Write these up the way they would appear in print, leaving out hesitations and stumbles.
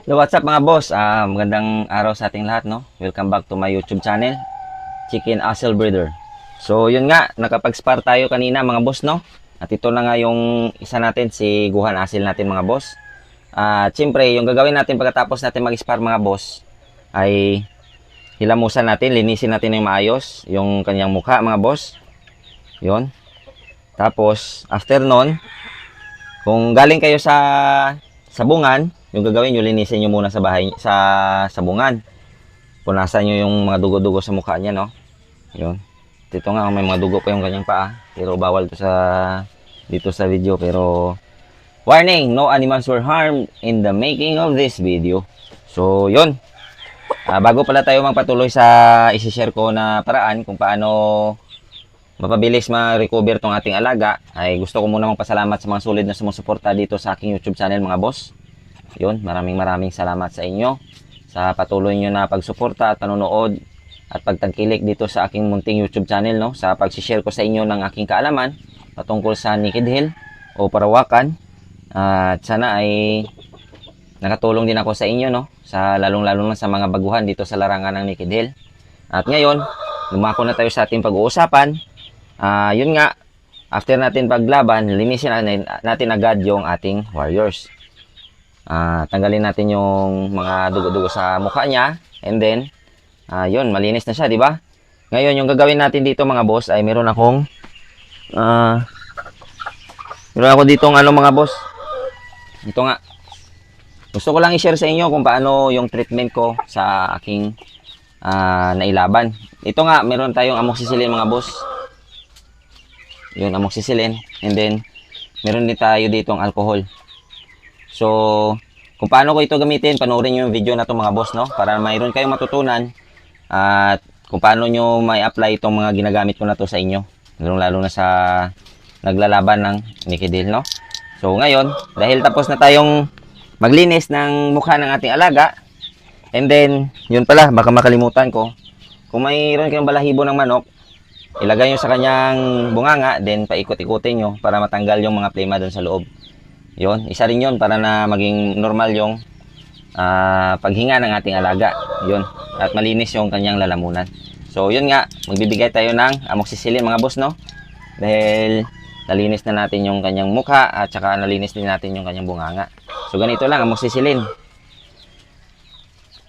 So what's up mga boss? Magandang araw sa ating lahat, no? Welcome back to my YouTube channel, Chicken Asil Breeder. So yun nga, nakapag-spar tayo kanina mga boss, no? At ito na nga yung isa natin, si Guhan Asil natin mga boss. At siyempre, yung gagawin natin pagkatapos natin mag-spar mga boss, ay hilamusan natin, linisin natin yung maayos, yung kanyang mukha mga boss. Yun. Tapos, after nun, kung galing kayo sa sabungan, yung gagawin nyo, linisin nyo muna sa bahay, sa sabungan. Punasan nyo yung mga dugo-dugo sa mukha niya, no? Yun. Dito nga, may mga dugo pa yung kanyang paa. Pero bawal to dito sa video. Pero, warning, no animals were harmed in the making of this video. So, yun. Bago pala tayo magpatuloy sa isi-share ko na paraan kung paano mapabilis ma-recover tong ating alaga, ay gusto ko muna magpasalamat sa mga solid na sumusuporta dito sa aking YouTube channel mga boss. Yun, maraming salamat sa inyo sa patuloy nyo na pagsuporta at panonood at pagtangkilik dito sa aking munting YouTube channel, no? Sa pag-share ko sa inyo ng aking kaalaman patungkol sa Naked Hill o Parawakan. At sana ay nakatulong din ako sa inyo, no? Sa lalong-lalo na sa mga baguhan dito sa larangan ng Naked Hill. At ngayon, lumako na tayo sa ating pag-uusapan. Yun nga, after natin paglaban, linisin natin agad yung ating warriors. Tanggalin natin yung mga dugo-dugo sa mukha niya, and then yun, malinis na siya, di ba? Ngayon, yung gagawin natin dito mga boss ay meron ako dito ng ano mga boss. Ito nga. Gusto ko lang i-share sa inyo kung paano yung treatment ko sa aking nailaban. Ito nga, meron tayong amoxicillin mga boss. Yun, amoxicillin. And then, meron din tayo dito ang alcohol. So, kung paano ko ito gamitin, panoorin nyo yung video na to mga boss, no? Para mayroon kayong matutunan at kung paano nyo may apply itong mga ginagamit ko na to sa inyo. Lalo na sa naglalaban ng Naked Hill, no? So, ngayon, dahil tapos na tayong maglinis ng mukha ng ating alaga, and then, yun pala, baka makalimutan ko, kung mayroon kayong balahibo ng manok, ilagay nyo sa kanyang bunganga, then paikot-ikutin nyo para matanggal yung mga plema doon sa loob. Yun, isa rin yun para na maging normal yung paghinga ng ating alaga. Yun, at malinis yung kanyang lalamunan. So, yun nga, magbibigay tayo ng amoxicillin mga boss, no? Dahil nalinis na natin yung kanyang mukha at saka nalinis din natin yung kanyang bunganga. So, ganito lang, amoxicillin.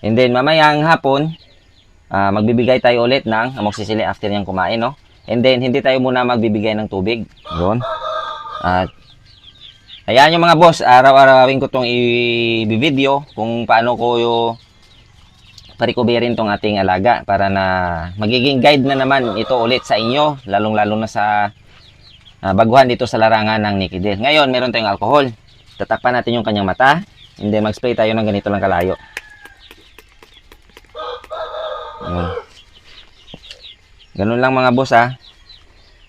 And then, mamayang hapon, magbibigay tayo ulit ng amoxicillin after niyang kumain, no? And then, hindi tayo muna magbibigay ng tubig. Yun. At ayan yung mga boss, araw-arawin ko itong i-video kung paano ko parikoberin tong ating alaga para na magiging guide na naman ito ulit sa inyo, lalong-lalo na sa baguhan dito sa larangan ng Naked Hill. Ngayon, meron tayong alcohol. Tatakpan natin yung kanyang mata, and then mag-spray tayo ng ganito lang kalayo. Ganun lang mga boss, ha.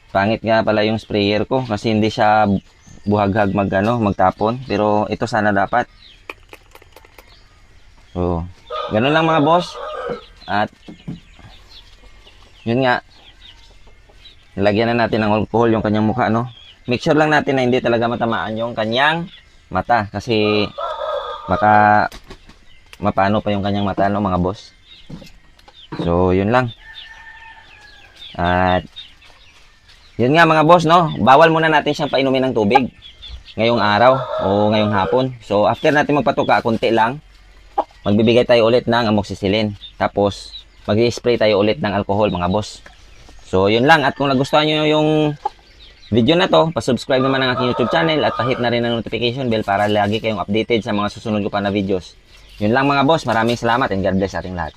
Pangit nga pala yung sprayer ko kasi hindi siya buhaghag magtapon, pero ito sana dapat. So, ganun lang mga boss. At yun nga, nilagyan na natin ng alcohol yung kanyang mukha, no? Make sure lang natin na hindi talaga matamaan yung kanyang mata kasi baka mapano pa yung kanyang mata, no mga boss. So, yun lang. At yun nga mga boss, no? Bawal muna natin siyang painumin ng tubig ngayong araw o ngayong hapon. So, after natin magpatuka, konti lang, magbibigay tayo ulit ng amoxicillin. Tapos, mag-spray tayo ulit ng alcohol, mga boss. So, yun lang. At kung nagustuhan nyo yung video na to, pasubscribe naman ang aking YouTube channel at pahit na rin ang notification bell para lagi kayong updated sa mga susunod ko pa na videos. Yun lang mga boss. Maraming salamat and God bless ating lahat.